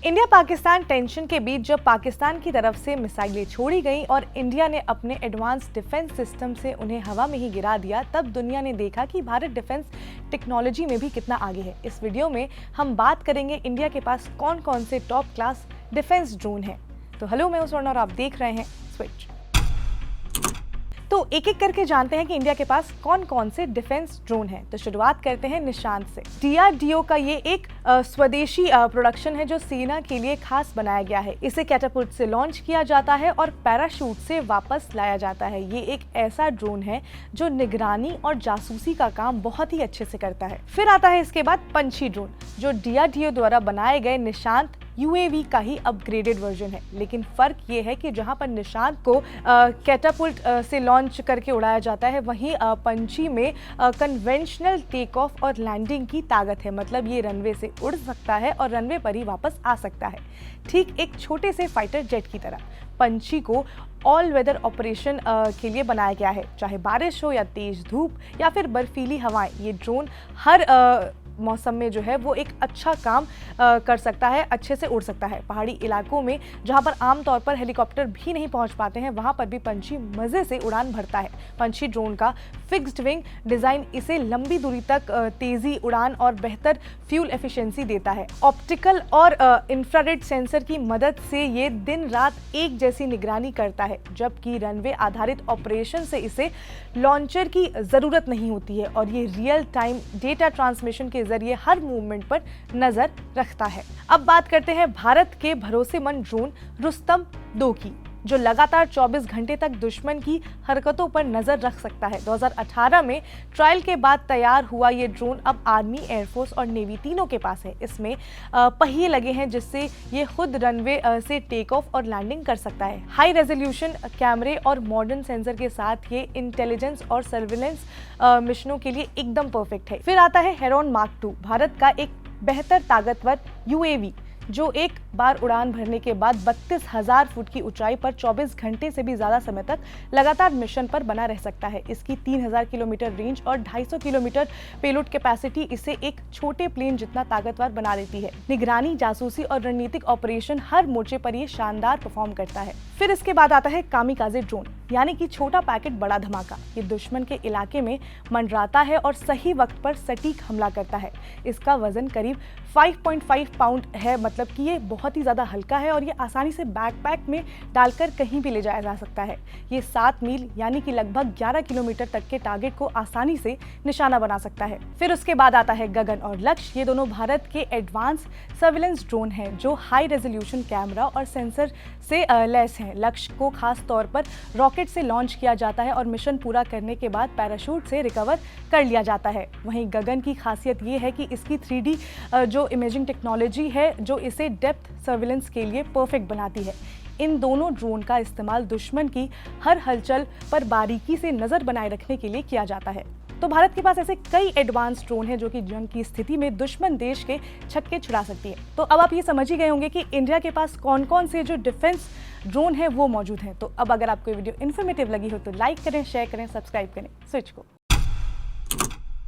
India Pakistan tension के बीच जब पाकिस्तान की तरफ से मिसाइलें छोड़ी गईं और इंडिया ने अपने एडवांस डिफेंस सिस्टम से उन्हें हवा में ही गिरा दिया, तब दुनिया ने देखा कि भारत डिफेंस टेक्नोलॉजी में भी कितना आगे है। इस वीडियो में हम बात करेंगे इंडिया के पास कौन कौन से टॉप क्लास डिफेंस ड्रोन हैं। तो हेलो, मैं हूं स्वर्ण और आप देख रहे हैं स्विच। तो एक एक करके जानते हैं कि इंडिया के पास कौन कौन से डिफेंस ड्रोन हैं। तो शुरुआत करते हैं निशांत से। डीआरडीओ का ये एक स्वदेशी प्रोडक्शन है जो सेना के लिए खास बनाया गया है। इसे कैटापुल्ट से लॉन्च किया जाता है और पैराशूट से वापस लाया जाता है। ये एक ऐसा ड्रोन है जो निगरानी और जासूसी का काम बहुत ही अच्छे से करता है। फिर आता है इसके बाद पंछी ड्रोन, जो डीआरडीओ द्वारा बनाए गए निशांत यूएवी का ही अपग्रेडेड वर्जन है। लेकिन फर्क ये है कि जहां पर निशांत को कैटापुल्ट से लॉन्च करके उड़ाया जाता है, वहीं पंछी में कन्वेंशनल टेक ऑफ और लैंडिंग की ताकत है। मतलब ये रनवे से उड़ सकता है और रनवे पर ही वापस आ सकता है, ठीक एक छोटे से फाइटर जेट की तरह। पंछी को ऑल वेदर ऑपरेशन के लिए बनाया गया है, चाहे बारिश हो या तेज धूप या फिर बर्फीली हवाएं। ये ड्रोन हर मौसम में जो है वो एक अच्छा काम कर सकता है, अच्छे से उड़ सकता है। पहाड़ी इलाकों में जहां पर आमतौर पर हेलीकॉप्टर भी नहीं पहुंच पाते हैं, वहां पर भी पंछी मज़े से उड़ान भरता है। पंछी ड्रोन का फिक्स्ड विंग डिज़ाइन इसे लंबी दूरी तक तेज़ी, उड़ान और बेहतर फ्यूल एफिशिएंसी देता है। ऑप्टिकल और इंफ्रारेड सेंसर की मदद से ये दिन रात एक जैसी निगरानी करता है, जबकि रनवे आधारित ऑपरेशन से इसे लॉन्चर की ज़रूरत नहीं होती है और ये रियल टाइम डेटा ट्रांसमिशन के जरिए हर मूवमेंट पर नजर रखता है। अब बात करते हैं भारत के भरोसेमंद ड्रोन रुस्तम 2 की, जो लगातार 24 घंटे तक दुश्मन की हरकतों पर नजर रख सकता है। 2018 में ट्रायल के बाद तैयार हुआ ये ड्रोन अब आर्मी, एयरफोर्स और नेवी तीनों के पास है। इसमें पहिए लगे हैं जिससे ये खुद रनवे से टेक ऑफ और लैंडिंग कर सकता है। हाई रेजोल्यूशन कैमरे और मॉडर्न सेंसर के साथ ये इंटेलिजेंस और सर्विलेंस मिशनों के लिए एकदम परफेक्ट है। फिर आता है हेरॉन मार्क 2, भारत का एक बेहतर ताकतवर यूएवी जो एक बार उड़ान भरने के बाद 32,000 फुट की ऊंचाई पर 24 घंटे से भी ज्यादा समय तक लगातार मिशन पर बना रह सकता है। इसकी 3,000 किलोमीटर रेंज और 250 किलोमीटर पेलोड कैपेसिटी इसे एक छोटे प्लेन जितना ताकतवर बना देती है। निगरानी, जासूसी और रणनीतिक ऑपरेशन हर मोर्चे पर ये शानदार परफॉर्म करता है। फिर इसके बाद आता है कामिकाजे ड्रोन, यानी कि छोटा पैकेट बड़ा धमाका। ये दुश्मन के इलाके में मंडराता है और सही वक्त पर सटीक हमला करता है। इसका वजन करीब 5.5 पाउंड है, मतलब कि ये बहुत ही ज़्यादा हल्का है और ये आसानी से बैकपैक में डालकर कहीं भी ले जाया जा सकता है। ये 7 मील यानी कि लगभग 11 किलोमीटर तक के टारगेट को आसानी से निशाना बना सकता है। फिर उसके बाद आता है गगन और लक्ष्य। ये दोनों भारत के एडवांस सर्विलेंस ड्रोन हैं जो हाई रेजोल्यूशन कैमरा और सेंसर से लैस हैं। लक्ष्य को खास तौर पर रॉकेट से लॉन्च किया जाता है और मिशन पूरा करने के बाद पैराशूट से रिकवर कर लिया जाता है। वहीं गगन की खासियत ये है कि इसकी 3D जो इमेजिंग टेक्नोलॉजी है जो इसे डेप्थ सर्विलेंस के लिए परफेक्ट बनाती है। इन दोनों ड्रोन का इस्तेमाल दुश्मन की हर हलचल पर बारीकी से नजर बनाए रखने के लिए किया जाता है। तो भारत के पास ऐसे कई एडवांस ड्रोन हैं जो कि जंग की स्थिति में दुश्मन देश के छक्के छुड़ा सकती है। तो अब आप ये समझ ही गए होंगे कि इंडिया के पास कौन कौन से जो डिफेंस ड्रोन है वो मौजूद हैं। तो अब अगर आपको ये वीडियो इन्फॉर्मेटिव लगी हो तो लाइक करें, शेयर करें, सब्सक्राइब करें स्विच को।